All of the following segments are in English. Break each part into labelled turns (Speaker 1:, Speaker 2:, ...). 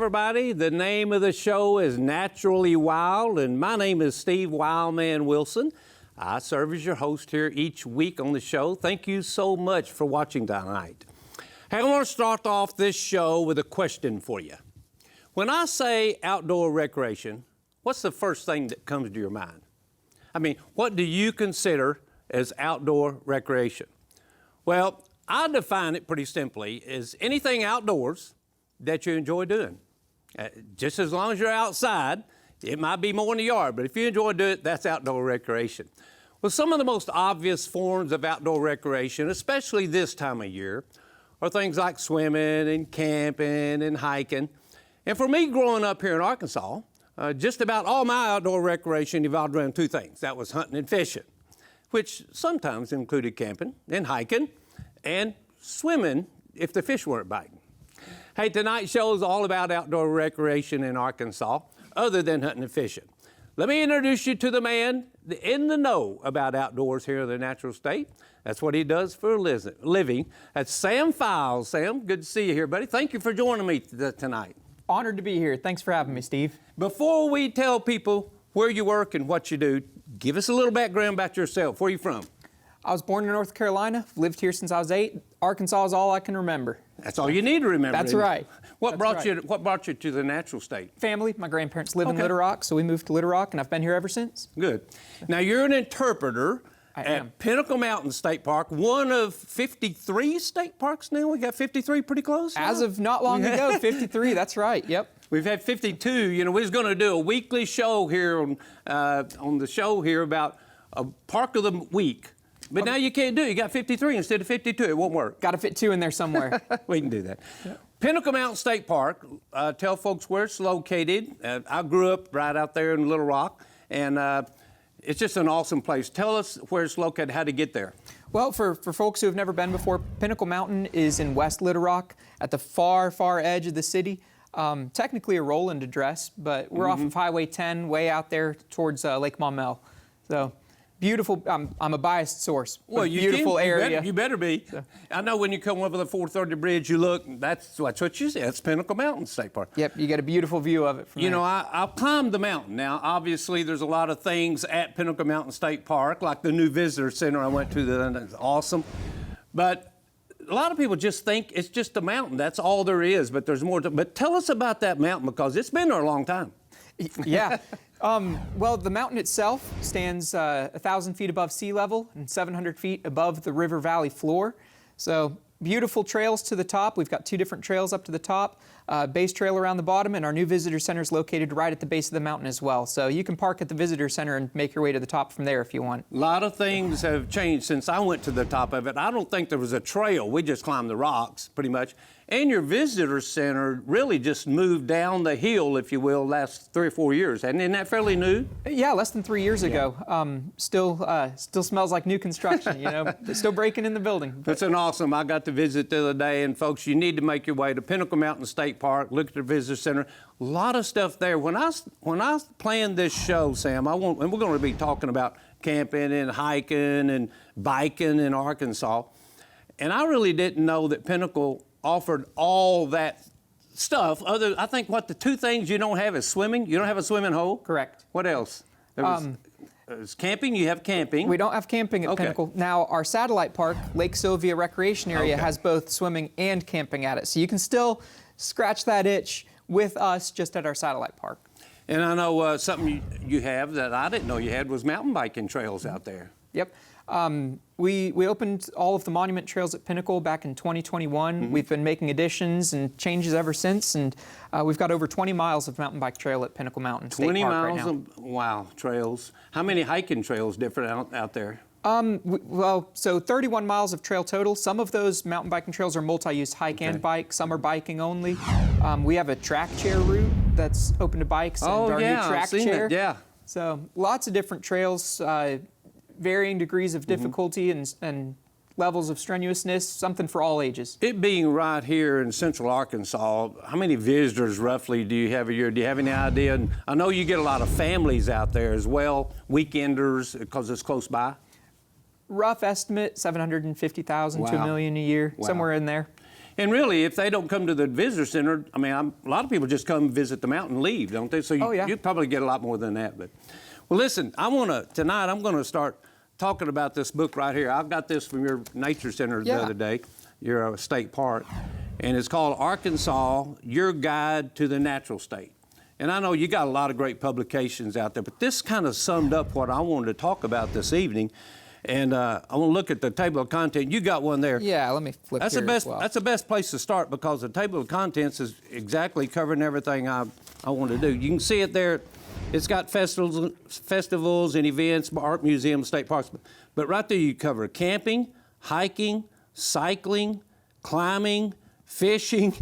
Speaker 1: everybody. The name of the show is Naturally Wild, and my name is Steve Wildman Wilson. I serve as your host here each week on the show. Thank you so much for watching tonight. Hey, I want to start off this show with a question for you. When I say outdoor recreation, what's the first thing that comes to your mind? I mean, what do you consider as outdoor recreation? Well, I define it pretty simply as anything outdoors that you enjoy doing. Just as long as you're outside, it might be more in the yard, but if you enjoy doing it, that's outdoor recreation. Well, some of the most obvious forms of outdoor recreation, especially this time of year, are things like swimming and camping and hiking. And for me, growing up here in Arkansas, just about all my outdoor recreation evolved around two things. That was hunting and fishing, which sometimes included camping and hiking and swimming if the fish weren't biting. Hey, tonight's show is all about outdoor recreation in Arkansas, other than hunting and fishing. Let me introduce you to the man in the know about outdoors here in the natural state. That's what he does for a living. That's Sam Files. Sam, good to see you here, buddy. Thank you for joining me tonight.
Speaker 2: Honored to be here. Thanks for having me, Steve.
Speaker 1: Before we tell people where you work and what you do, give us a little background about yourself. Where are you from?
Speaker 2: I was born in North Carolina, lived here since I was 8. Arkansas is all I can remember.
Speaker 1: That's all you need to remember.
Speaker 2: That's right.
Speaker 1: What brought you to the natural state?
Speaker 2: Family. My grandparents live in Little Rock, so we moved to Little Rock, and I've been here ever since.
Speaker 1: Good. Now, you're an interpreter at Pinnacle Mountain State Park, one of 53 state parks now. We got 53 pretty close.
Speaker 2: As of not long ago, 53, that's right, yep.
Speaker 1: We've had 52. You know, we was going to do a weekly show here on the show here about a park of the week. But now you can't do it. You got 53 instead of 52. It won't work.
Speaker 2: Got to fit 2 in there somewhere.
Speaker 1: We can do that. Yep. Pinnacle Mountain State Park, tell folks where it's located. I grew up right out there in Little Rock, and it's just an awesome place. Tell us where it's located, how to get there.
Speaker 2: Well, for folks who have never been before, Pinnacle Mountain is in West Little Rock at the far, far edge of the city. Technically a Roland address, but we're off of Highway 10, way out there towards Lake Maumelle. So. Beautiful. I'm a biased source. Well, beautiful area.
Speaker 1: You better be. So. I know when you come over the 430 bridge, you look. That's what you see. That's Pinnacle Mountain State Park.
Speaker 2: Yep, you get a beautiful view of it from there.
Speaker 1: You know, I've climbed the mountain. Now, obviously, there's a lot of things at Pinnacle Mountain State Park, like the new visitor center I went to. That's awesome. But a lot of people just think it's just a mountain. That's all there is. But there's more. But tell us about that mountain, because it's been there a long time.
Speaker 2: Yeah. Well, the mountain itself stands 1,000 feet above sea level and 700 feet above the river valley floor. So beautiful trails to the top. We've got 2 different trails up to the top, base trail around the bottom, and our new visitor center is located right at the base of the mountain as well. So you can park at the visitor center and make your way to the top from there if you want.
Speaker 1: A lot of things have changed since I went to the top of it. I don't think there was a trail. We just climbed the rocks pretty much. And your visitor center really just moved down the hill, if you will, last 3 or 4 years. Isn't that fairly new?
Speaker 2: Yeah, less than 3 years ago. Still smells like new construction, you know. They're still breaking in the building.
Speaker 1: That's an awesome. I got to visit the other day, and folks, you need to make your way to Pinnacle Mountain State Park, look at the visitor center. A lot of stuff there. When I planned this show, Sam, and we're going to be talking about camping and hiking and biking in Arkansas, and I really didn't know that Pinnacle offered all that stuff. I think the 2 things you don't have is swimming. You don't have a swimming hole?
Speaker 2: Correct.
Speaker 1: What else? There's camping. You have camping.
Speaker 2: We don't have camping at Pinnacle. Now, our satellite park, Lake Sylvia Recreation Area, has both swimming and camping at it. So you can still scratch that itch with us just at our satellite park.
Speaker 1: And I know something you have that I didn't know you had was mountain biking trails out there.
Speaker 2: Yep. We opened all of the monument trails at Pinnacle back in 2021. We've been making additions and changes ever since, and we've got over 20 miles of mountain bike trail at Pinnacle Mountain State Park right now.
Speaker 1: 20 miles of trails. How many hiking trails different out there?
Speaker 2: Well, so 31 miles of trail total. Some of those mountain biking trails are multi-use hike and bike. Some are biking only. We have a track chair route that's open to bikes and our new track chair.
Speaker 1: Yeah.
Speaker 2: So lots of different trails. Varying degrees of difficulty and levels of strenuousness, something for all ages.
Speaker 1: It being right here in central Arkansas, how many visitors roughly do you have a year? Do you have any idea? And I know you get a lot of families out there as well, weekenders, because it's close by.
Speaker 2: Rough estimate, 750,000 to $1 million a year, somewhere in there.
Speaker 1: And really, if they don't come to the visitor center, I mean, a lot of people just come visit the mountain and leave, don't they? So you'd probably get a lot more than that. But, well, listen, tonight I'm going to start talking about this book right here. I've got this from your nature center the other day, your state park, and it's called Arkansas, Your Guide to the Natural State. And I know you got a lot of great publications out there, but this kind of summed up what I wanted to talk about this evening. And I want to look at the table of contents. You got one there.
Speaker 2: Yeah, let me flip
Speaker 1: That's
Speaker 2: here
Speaker 1: the best.
Speaker 2: as well.
Speaker 1: That's the best place to start because the table of contents is exactly covering everything I want to do. You can see it there. It's got festivals and events, art museums, state parks. But right there you cover camping, hiking, cycling, climbing, fishing,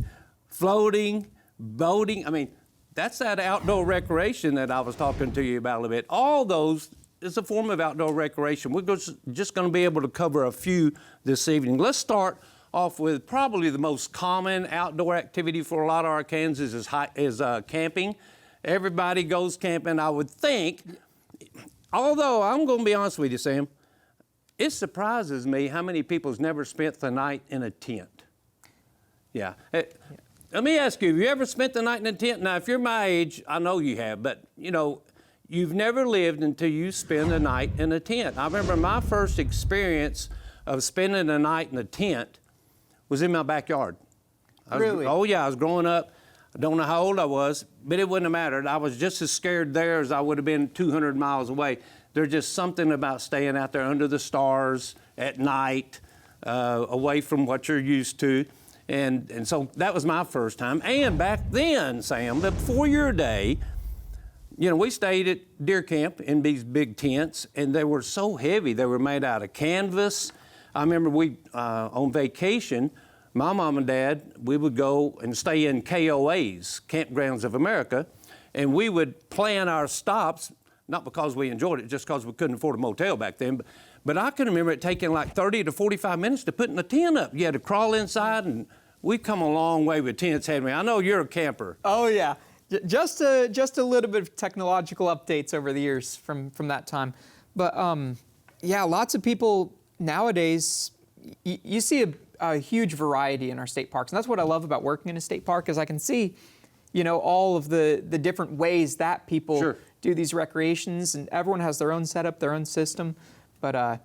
Speaker 1: floating, boating. I mean, that's that outdoor recreation that I was talking to you about a little bit. All those is a form of outdoor recreation. We're just going to be able to cover a few this evening. Let's start off with probably the most common outdoor activity for a lot of Arkansans is camping. Everybody goes camping, I would think. Although, I'm going to be honest with you, Sam, it surprises me how many people's never spent the night in a tent. Yeah. Let me ask you, have you ever spent the night in a tent? Now, if you're my age, I know you have, but, you know, you've never lived until you spend a night in a tent. I remember my first experience of spending a night in a tent was in my backyard.
Speaker 2: Really?
Speaker 1: Oh, yeah, I was growing up. I don't know how old I was, but it wouldn't have mattered. I was just as scared there as I would have been 200 miles away. There's just something about staying out there under the stars at night, away from what you're used to. And so that was my first time. And back then, Sam, before your day, you know, we stayed at deer camp in these big tents, and they were so heavy. They were made out of canvas. I remember on vacation, my mom and dad, we would go and stay in KOAs, Campgrounds of America, and we would plan our stops, not because we enjoyed it, just because we couldn't afford a motel back then. But I can remember it taking like 30 to 45 minutes to put in a tent up. You had to crawl inside, and we've come a long way with tents, haven't we? I know you're a camper.
Speaker 2: Oh, yeah. Just a little bit of technological updates over the years from that time. But, yeah, lots of people nowadays, you see a huge variety in our state parks. And that's what I love about working in a state park is I can see, you know, all of the different ways that people do these recreations. And everyone has their own setup, their own system. But,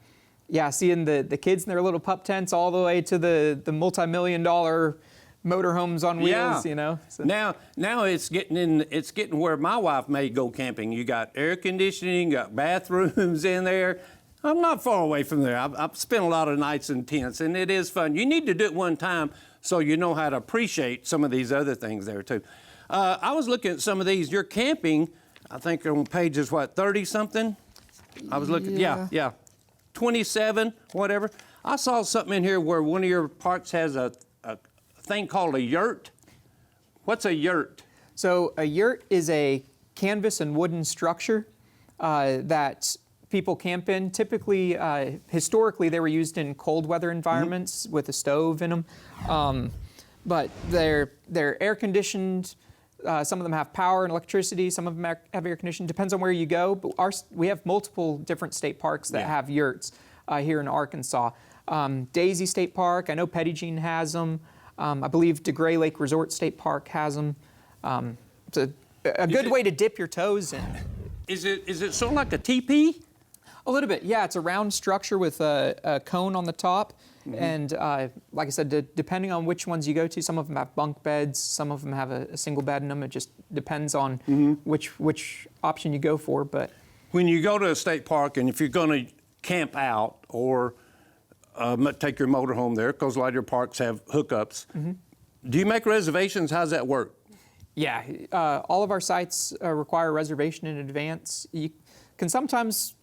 Speaker 2: yeah, seeing the kids in their little pup tents all the way to the multi-million-dollar motorhomes on wheels, you know. So.
Speaker 1: Now it's getting where my wife may go camping. You got air conditioning, you got bathrooms in there. I'm not far away from there. I've spent a lot of nights in tents, and it is fun. You need to do it one time so you know how to appreciate some of these other things there too. I was looking at some of these. You're camping, I think on pages, 30-something? I was looking, yeah. 27, whatever. I saw something in here where one of your parks has a thing called a yurt. What's a yurt?
Speaker 2: So a yurt is a canvas and wooden structure that people camp in. Typically, historically, they were used in cold weather environments with a stove in them. But they're air conditioned. Some of them have power and electricity. Some of them have air conditioning. Depends on where you go. But we have multiple different state parks that have yurts here in Arkansas. Daisy State Park, I know Petit has them. I believe DeGray Lake Resort State Park has them. It's a good way to dip your toes in.
Speaker 1: Is it sort of like a teepee?
Speaker 2: A little bit, yeah. It's a round structure with a cone on the top. And like I said, depending on which ones you go to, some of them have bunk beds, some of them have a single bed in them. It just depends on which option you go for. But
Speaker 1: when you go to a state park, and if you're going to camp out or take your motor home there, because a lot of your parks have hookups, do you make reservations? How's that work?
Speaker 2: Yeah, all of our sites require a reservation in advance. You can sometimes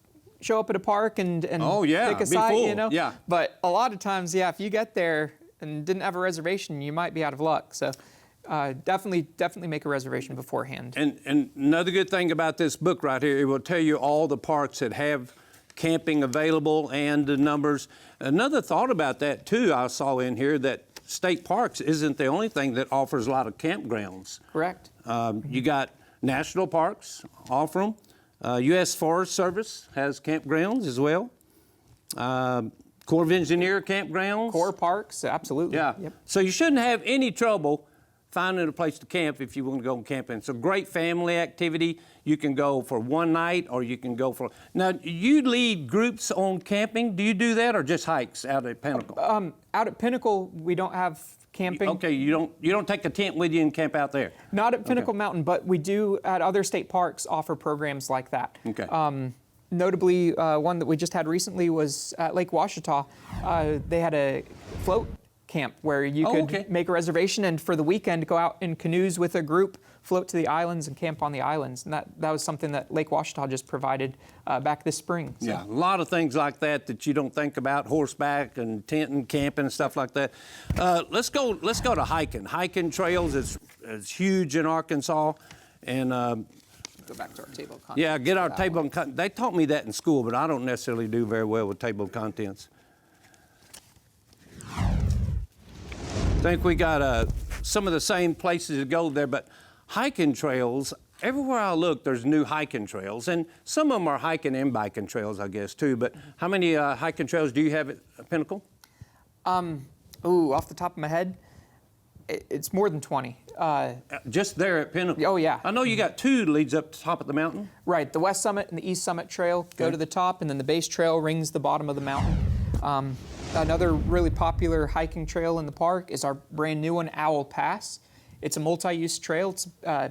Speaker 2: show up at a park and pick a site,
Speaker 1: full.
Speaker 2: you know?
Speaker 1: Yeah.
Speaker 2: But a lot of times, if you get there and didn't have a reservation, you might be out of luck. So definitely make a reservation beforehand.
Speaker 1: And another good thing about this book right here, it will tell you all the parks that have camping available and the numbers. Another thought about that too, I saw in here that state parks isn't the only thing that offers a lot of campgrounds.
Speaker 2: Correct.
Speaker 1: You got national parks offer them. U.S. Forest Service has campgrounds as well. Corps of Engineer campgrounds?
Speaker 2: Corps parks, absolutely.
Speaker 1: Yeah.
Speaker 2: Yep.
Speaker 1: So you shouldn't have any trouble finding a place to camp if you want to go camping. It's a great family activity. You can go for one night or you can go for... Now, you lead groups on camping. Do you do that or just hikes out at Pinnacle?
Speaker 2: Out at Pinnacle, we don't have camping.
Speaker 1: Okay, you don't take a tent with you and camp out there?
Speaker 2: Not at Pinnacle Mountain, but we do at other state parks offer programs like that.
Speaker 1: Okay.
Speaker 2: Notably, one that we just had recently was at Lake Washita. They had a float camp where you could make a reservation and for the weekend go out in canoes with a group, float to the islands and camp on the islands. And that was something that Lake Washita just provided back this spring. So.
Speaker 1: Yeah, a lot of things like that you don't think about, horseback and tenting, camping and stuff like that. Let's go to hiking. Hiking trails is huge in Arkansas. And
Speaker 2: Go back to our table of contents.
Speaker 1: yeah, get our table of contents. They taught me that in school, but I don't necessarily do very well with table of contents. I think we got some of the same places to go there, but hiking trails, everywhere I look, there's new hiking trails, and some of them are hiking and biking trails, I guess, too. But how many hiking trails do you have at Pinnacle?
Speaker 2: Off the top of my head, it's more than 20.
Speaker 1: Just there at Pinnacle?
Speaker 2: Oh, yeah.
Speaker 1: I know you got two leads up to the top of the mountain.
Speaker 2: Right, the West Summit and the East Summit Trail go to the top, and then the base trail rings the bottom of the mountain. Another really popular hiking trail in the park is our brand new one, Owl Pass. It's a multi-use trail. It's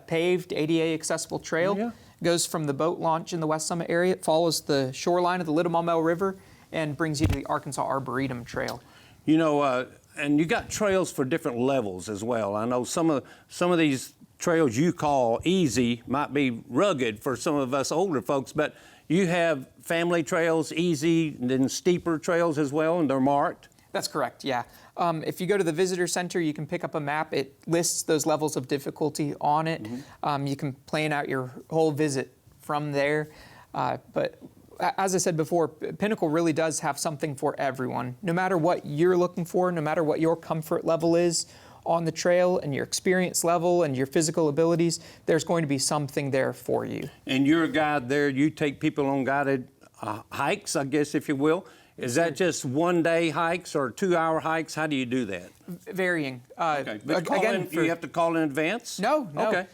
Speaker 2: paved, ADA accessible trail.
Speaker 1: Yeah.
Speaker 2: Goes from the boat launch in the West Summit area. It follows the shoreline of the Little Maumelle River and brings you to the Arkansas Arboretum Trail.
Speaker 1: You know, and you got trails for different levels as well. I know some of these trails you call easy might be rugged for some of us older folks, but you have family trails, easy, and then steeper trails as well, and they're marked?
Speaker 2: That's correct, yeah. If you go to the visitor center, you can pick up a map. It lists those levels of difficulty on it. Mm-hmm. You can plan out your whole visit from there. But as I said before, Pinnacle really does have something for everyone. No matter what you're looking for, no matter what your comfort level is on the trail and your experience level and your physical abilities, there's going to be something there for you.
Speaker 1: And you're a guide there. You take people on guided hikes, I guess, if you will. Is that just one-day hikes or 2-hour hikes? How do you do that?
Speaker 2: Varying.
Speaker 1: Okay. But you have to call in advance?
Speaker 2: No.
Speaker 1: Okay.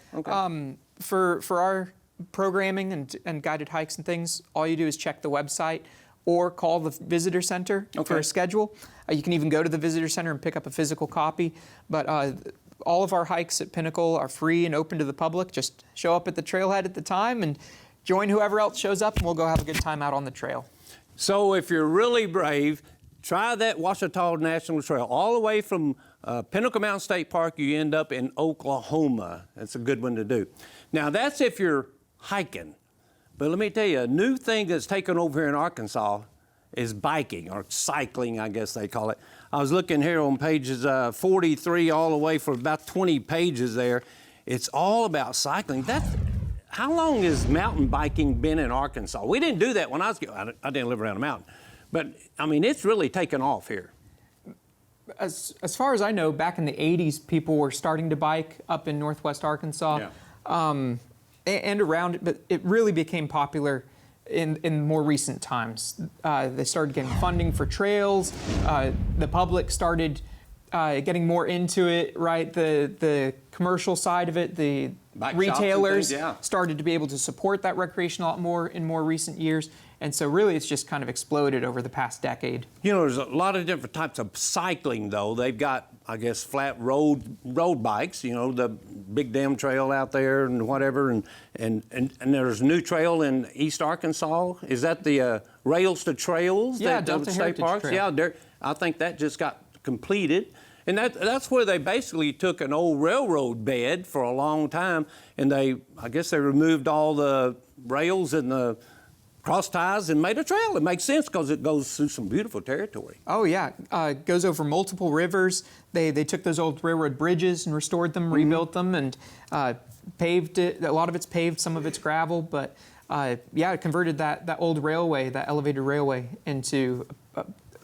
Speaker 2: For our programming and guided hikes and things, all you do is check the website or call the visitor center for a schedule. You can even go to the visitor center and pick up a physical copy. But all of our hikes at Pinnacle are free and open to the public. Just show up at the trailhead at the time and join whoever else shows up, and we'll go have a good time out on the trail.
Speaker 1: So if you're really brave, try that Washita National Trail. All the way from Pinnacle Mountain State Park, you end up in Oklahoma. That's a good one to do. Now, that's if you're hiking. But let me tell you, a new thing that's taken over here in Arkansas is biking, or cycling, I guess they call it. I was looking here on pages 43 all the way for about 20 pages there. It's all about cycling. How long has mountain biking been in Arkansas? We didn't do that when I didn't live around a mountain. But, I mean, it's really taken off here.
Speaker 2: As far as I know, back in the 80s, people were starting to bike up in northwest Arkansas and around it, but it really became popular in more recent times. They started getting funding for trails. The public started getting more into it, right? The commercial side of it, the
Speaker 1: Bike
Speaker 2: retailers
Speaker 1: things,
Speaker 2: started to be able to support that recreation a lot more in more recent years. And so really it's just kind of exploded over the past decade.
Speaker 1: You know, there's a lot of different types of cycling, though. They've got, I guess, flat road bikes, you know, the Big Dam Trail out there and whatever. And there's a new trail in East Arkansas. Is that the Rails to Trails?
Speaker 2: Yeah,
Speaker 1: that
Speaker 2: Delta
Speaker 1: State
Speaker 2: Heritage
Speaker 1: Parks?
Speaker 2: Trail.
Speaker 1: Yeah, I think that just got completed. And that's where they basically took an old railroad bed for a long time, and I guess they removed all the rails and the cross ties and made a trail. It makes sense because it goes through some beautiful territory.
Speaker 2: Oh yeah, it goes over multiple rivers. They took those old railroad bridges and restored them, rebuilt them, and paved it. A lot of it's paved, some of it's gravel, but it converted that old railway, that elevated railway, into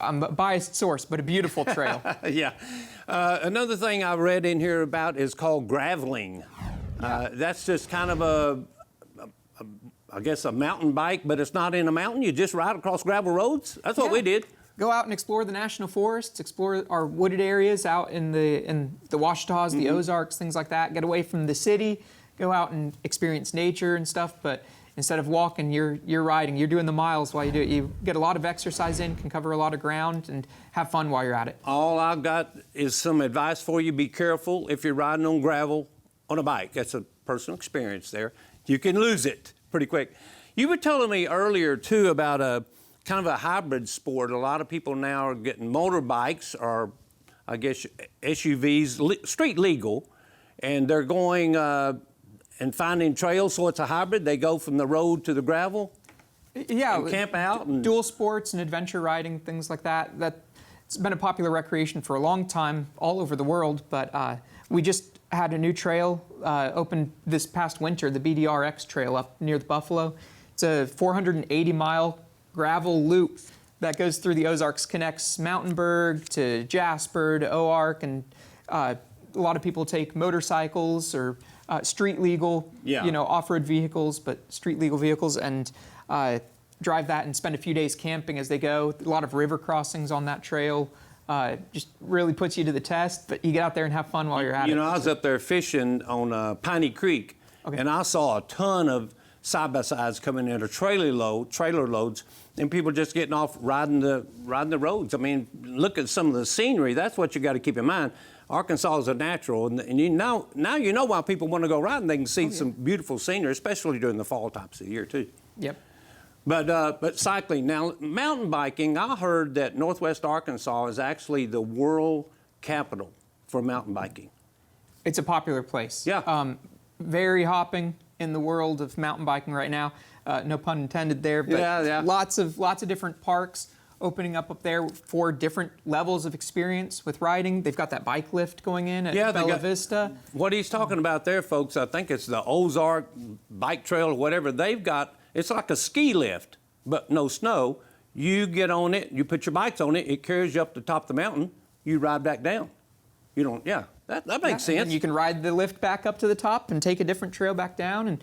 Speaker 2: I'm a biased source, but a beautiful trail.
Speaker 1: Yeah. Another thing I read in here about is called graveling. That's just kind of I guess a mountain bike, but it's not in a mountain. You just ride across gravel roads. That's what we did.
Speaker 2: go out and explore the national forests, explore our wooded areas out in the Washtenaws, the Ozarks, things like that. Get away from the city, go out and experience nature and stuff. But instead of walking, you're riding. You're doing the miles while you do it. You get a lot of exercise in, can cover a lot of ground, and have fun while you're at it.
Speaker 1: All I've got is some advice for you. Be careful if you're riding on gravel on a bike. That's a personal experience there. You can lose it pretty quick. You were telling me earlier, too, about a kind of a hybrid sport. A lot of people now are getting motorbikes or, I guess, SUVs, street legal, and they're going and finding trails, so it's a hybrid. They go from the road to the gravel.
Speaker 2: Yeah,
Speaker 1: and camp out. And
Speaker 2: dual sports and adventure riding, things like that. It's been a popular recreation for a long time all over the world, but we just had a new trail open this past winter, the BDRX trail up near the Buffalo. It's a 480-mile gravel loop that goes through the Ozarks, connects Mountainburg to Jasper to OARC, and a lot of people take motorcycles or street legal, off-road vehicles, but street legal vehicles, and drive that and spend a few days camping as they go. A lot of river crossings on that trail. Just really puts you to the test, but you get out there and have fun while you're at it.
Speaker 1: You know, I was up there fishing on Piney Creek, and I saw a ton of side-by-sides coming in, trailer loads, and people just getting off riding the roads. I mean, look at some of the scenery. That's what you got to keep in mind. Arkansas is a natural, and you know why people want to go riding. They can see some beautiful scenery, especially during the fall types of the year too.
Speaker 2: Yep.
Speaker 1: But cycling now, mountain biking. I heard that Northwest Arkansas is actually the world capital for mountain biking.
Speaker 2: It's a popular place.
Speaker 1: Yeah.
Speaker 2: Very hopping in the world of mountain biking right now. No pun intended there, but lots of different parks opening up there for different levels of experience with riding. They've got that bike lift going in at Bella Vista.
Speaker 1: What he's talking about there, folks, I think it's the Ozark Bike Trail or whatever. They've got, it's like a ski lift, but no snow. You get on it, you put your bikes on it, it carries you up the top of the mountain, you ride back down. You don't, that makes sense.
Speaker 2: And you can ride the lift back up to the top and take a different trail back down, and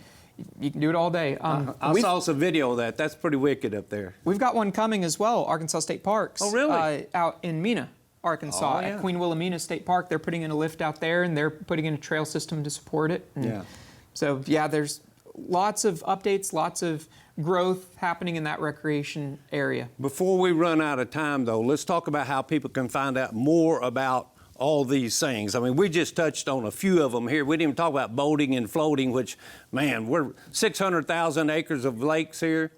Speaker 2: you can do it all day.
Speaker 1: I saw some video of that. That's pretty wicked up there.
Speaker 2: We've got one coming as well, Arkansas State Parks.
Speaker 1: Oh, really?
Speaker 2: Out in Mena, Arkansas, at Queen Wilhelmina State Park. They're putting in a lift out there, and they're putting in a trail system to support it. And so, there's lots of updates, lots of growth happening in that recreation area.
Speaker 1: Before we run out of time, though, let's talk about how people can find out more about all these things. I mean, we just touched on a few of them here. We didn't even talk about boating and floating, which, man, we're 600,000 acres of lakes here.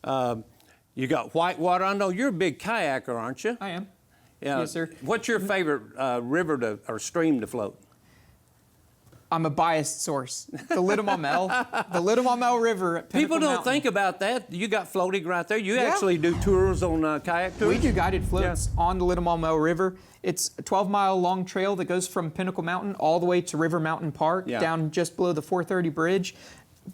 Speaker 1: You got whitewater. I know you're a big kayaker, aren't you?
Speaker 2: I am.
Speaker 1: Yeah.
Speaker 2: Yes, sir.
Speaker 1: What's your favorite river or stream to float?
Speaker 2: I'm a biased source. The Little River at Pinnacle
Speaker 1: People don't
Speaker 2: Mountain.
Speaker 1: think about that. You got floating right there. You actually do tours on kayak tours?
Speaker 2: We do guided floats on the Little Maumelle River. It's a 12-mile long trail that goes from Pinnacle Mountain all the way to River Mountain Park, down just below the 430 bridge.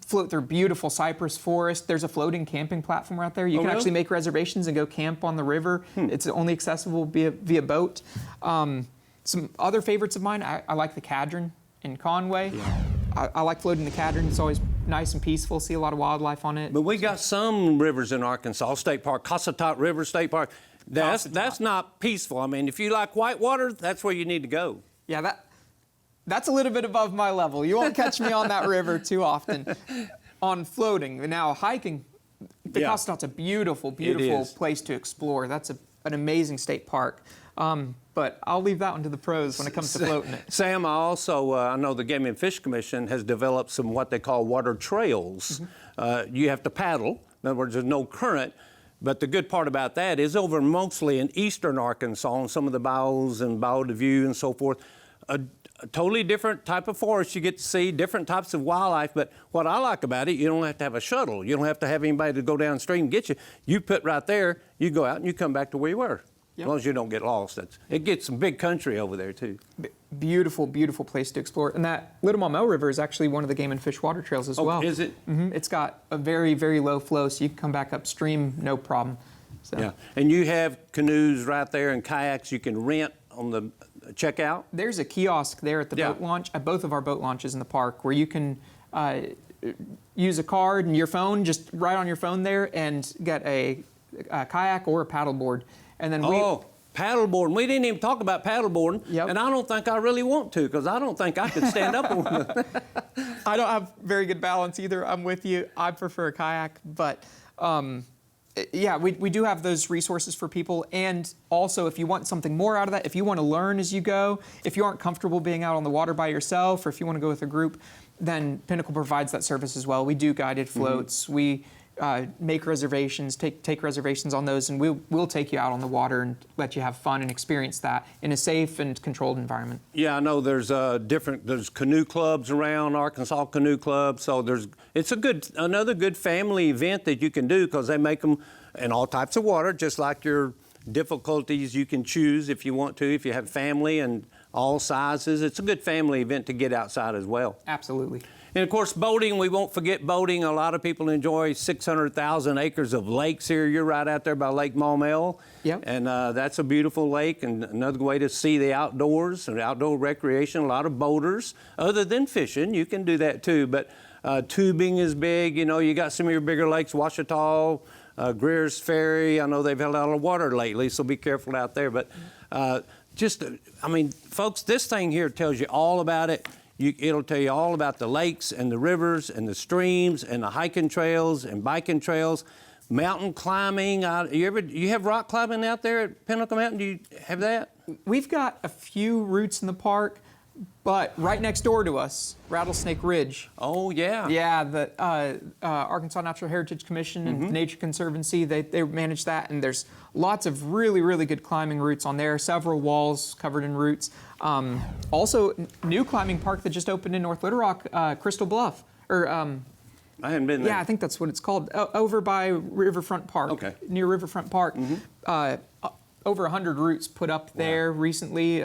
Speaker 2: Float through beautiful cypress forest. There's a floating camping platform out there. You can actually make reservations and go camp on the river. It's only accessible via boat. Some other favorites of mine, I like the Cadron in Conway. I like floating the Cadron. It's always nice and peaceful. See a lot of wildlife on it.
Speaker 1: But we got some rivers in Arkansas State Park, Cossatot River State Park. That's not peaceful. I mean, if you like whitewater, that's where you need to go.
Speaker 2: Yeah, that's a little bit above my level. You won't catch me on that river too often. On floating, now hiking, the Cossatat's a beautiful place to explore. That's an amazing state park. But I'll leave that one to the pros when it comes to floating it.
Speaker 1: Sam, I know the Game and Fish Commission has developed some what they call water trails. You have to paddle. In other words, there's no current. But the good part about that is over mostly in eastern Arkansas, on some of the bayous and Bayou de View and so forth, a totally different type of forest. You get to see different types of wildlife. But what I like about it, you don't have to have a shuttle. You don't have to have anybody to go downstream and get you. You put right there, you go out and you come back to where you were. As long as you don't get lost. It gets some big country over there, too.
Speaker 2: Beautiful, beautiful place to explore. And that Little Maumelle River is actually one of the Game and Fish water trails as well.
Speaker 1: Is it?
Speaker 2: It's got a very, very low flow, so you can come back upstream, no problem. So.
Speaker 1: Yeah. And you have canoes right there and kayaks you can rent on the checkout?
Speaker 2: There's a kiosk there at the boat launch, at both of our boat launches in the park, where you can use a card and your phone, just right on your phone there, and get a kayak or a paddleboard. And then
Speaker 1: paddleboarding. We didn't even talk about paddleboarding, and I don't think I really want to because I don't think I could stand up on it.
Speaker 2: I don't have very good balance either. I'm with you. I prefer a kayak, but yeah, we do have those resources for people. And also, if you want something more out of that, if you want to learn as you go, if you aren't comfortable being out on the water by yourself, or if you want to go with a group, then Pinnacle provides that service as well. We do guided floats. We make reservations, take reservations on those, and we'll take you out on the water and let you have fun and experience that in a safe and controlled environment.
Speaker 1: Yeah, I know there's there's canoe clubs around, Arkansas Canoe Club, so it's another good family event that you can do because they make them in all types of water, just like your difficulties you can choose if you want to, if you have family and all sizes. It's a good family event to get outside as well.
Speaker 2: Absolutely.
Speaker 1: And of course, boating, we won't forget boating. A lot of people enjoy 600,000 acres of lakes here. You're right out there by Lake Maumelle.
Speaker 2: Yep.
Speaker 1: And that's a beautiful lake and another way to see the outdoors and outdoor recreation. A lot of boaters. Other than fishing, you can do that too. But tubing is big. You know, you got some of your bigger lakes, Ouachita, Greer's Ferry. I know they've had a lot of water lately, so be careful out there. But I mean, folks, this thing here tells you all about it. It'll tell you all about the lakes and the rivers and the streams and the hiking trails and biking trails, mountain climbing. You have rock climbing out there at Pinnacle Mountain? Do you have that?
Speaker 2: We've got a few routes in the park, but right next door to us, Rattlesnake Ridge.
Speaker 1: Oh, yeah.
Speaker 2: Yeah, the Arkansas Natural Heritage Commission and Nature Conservancy, they manage that, and there's lots of really, really good climbing routes on there, several walls covered in routes. Also, new climbing park that just opened in North Little Rock, Crystal Bluff.
Speaker 1: I haven't been there.
Speaker 2: Yeah, I think that's what it's called, over by Riverfront Park.
Speaker 1: Okay.
Speaker 2: Near Riverfront Park. Over 100 routes put up there recently.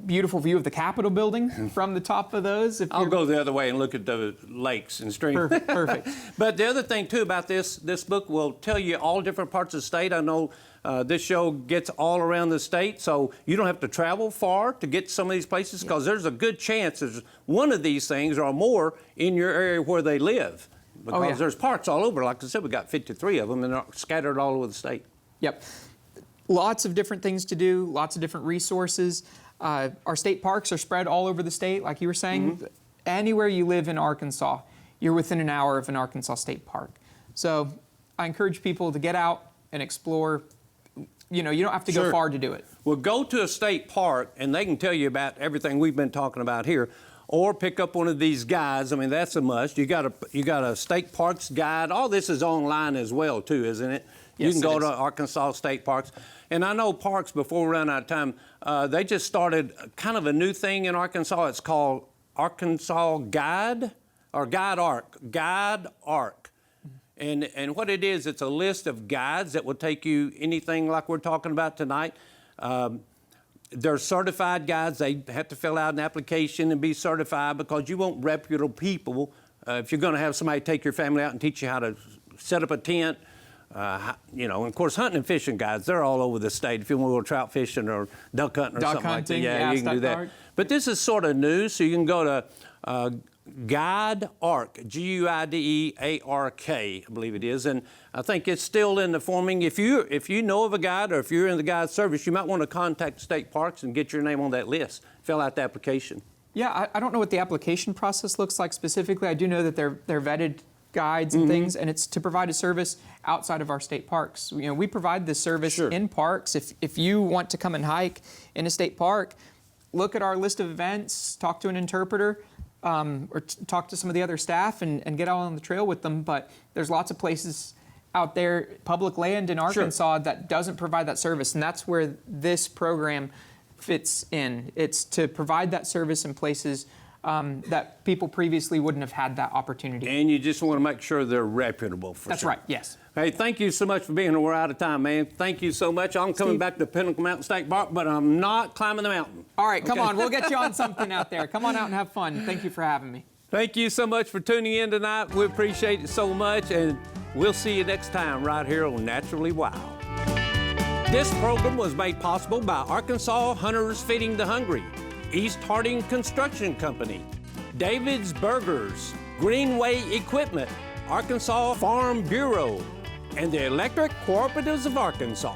Speaker 2: Beautiful view of the Capitol building from the top of those.
Speaker 1: I'll go the other way and look at the lakes and streams.
Speaker 2: Perfect.
Speaker 1: But the other thing, too, about this book will tell you all different parts of the state. I know this show gets all around the state, so you don't have to travel far to get to some of these places because there's a good chance there's one of these things or more in your area where they live. Because there's parks all over. Like I said, we got 53 of them, and they're scattered all over the state.
Speaker 2: Yep. Lots of different things to do, lots of different resources. Our state parks are spread all over the state, like you were saying. Anywhere you live in Arkansas, you're within an hour of an Arkansas state park. So I encourage people to get out and explore. You know, you don't have to go far to do it.
Speaker 1: Well, go to a state park, and they can tell you about everything we've been talking about here. Or pick up one of these guides. I mean, that's a must. You got a state parks guide. All this is online as well, too, isn't it?
Speaker 2: Yes,
Speaker 1: you can go to Arkansas State Parks. And I know parks, before we run out of time, they just started kind of a new thing in Arkansas. It's called Arkansas Guide, or Guide Arc. Guide Arc. And what it is, it's a list of guides that will take you anything like we're talking about tonight. They're certified guides. They have to fill out an application and be certified because you want reputable people. If you're going to have somebody take your family out and teach you how to set up a tent, you know, and of course, hunting and fishing guides, they're all over the state. If you want to go trout fishing or duck hunting or something like that, you can do that.
Speaker 2: Park.
Speaker 1: But this is sort of new, so you can go to Guide Arc, Guideark, I believe it is, and I think it's still in the forming. If you know of a guide or if you're in the guide service, you might want to contact state parks and get your name on that list. Fill out the application.
Speaker 2: Yeah, I don't know what the application process looks like specifically. I do know that they're vetted guides and things, and it's to provide a service outside of our state parks. You know, we provide this service in parks. If you want to come and hike in a state park, look at our list of events, talk to an interpreter, or talk to some of the other staff and get out on the trail with them. But there's lots of places out there, public land in Arkansas, that doesn't provide that service, and that's where this program fits in. It's to provide that service in places that people previously wouldn't have had that opportunity.
Speaker 1: And you just want to make sure they're reputable for
Speaker 2: That's
Speaker 1: sure.
Speaker 2: right, yes.
Speaker 1: Hey, thank you so much for being here. We're out of time, man. Thank you so much. I'm coming back to Pinnacle Mountain State Park, but I'm not climbing the mountain.
Speaker 2: All right, come on. We'll get you on something out there. Come on out and have fun. Thank you for having me.
Speaker 1: Thank you so much for tuning in tonight. We appreciate it so much, and we'll see you next time right here on Naturally Wild. This program was made possible by Arkansas Hunters Feeding the Hungry, East Harding Construction Company, David's Burgers, Greenway Equipment, Arkansas Farm Bureau, and the Electric Cooperatives of Arkansas.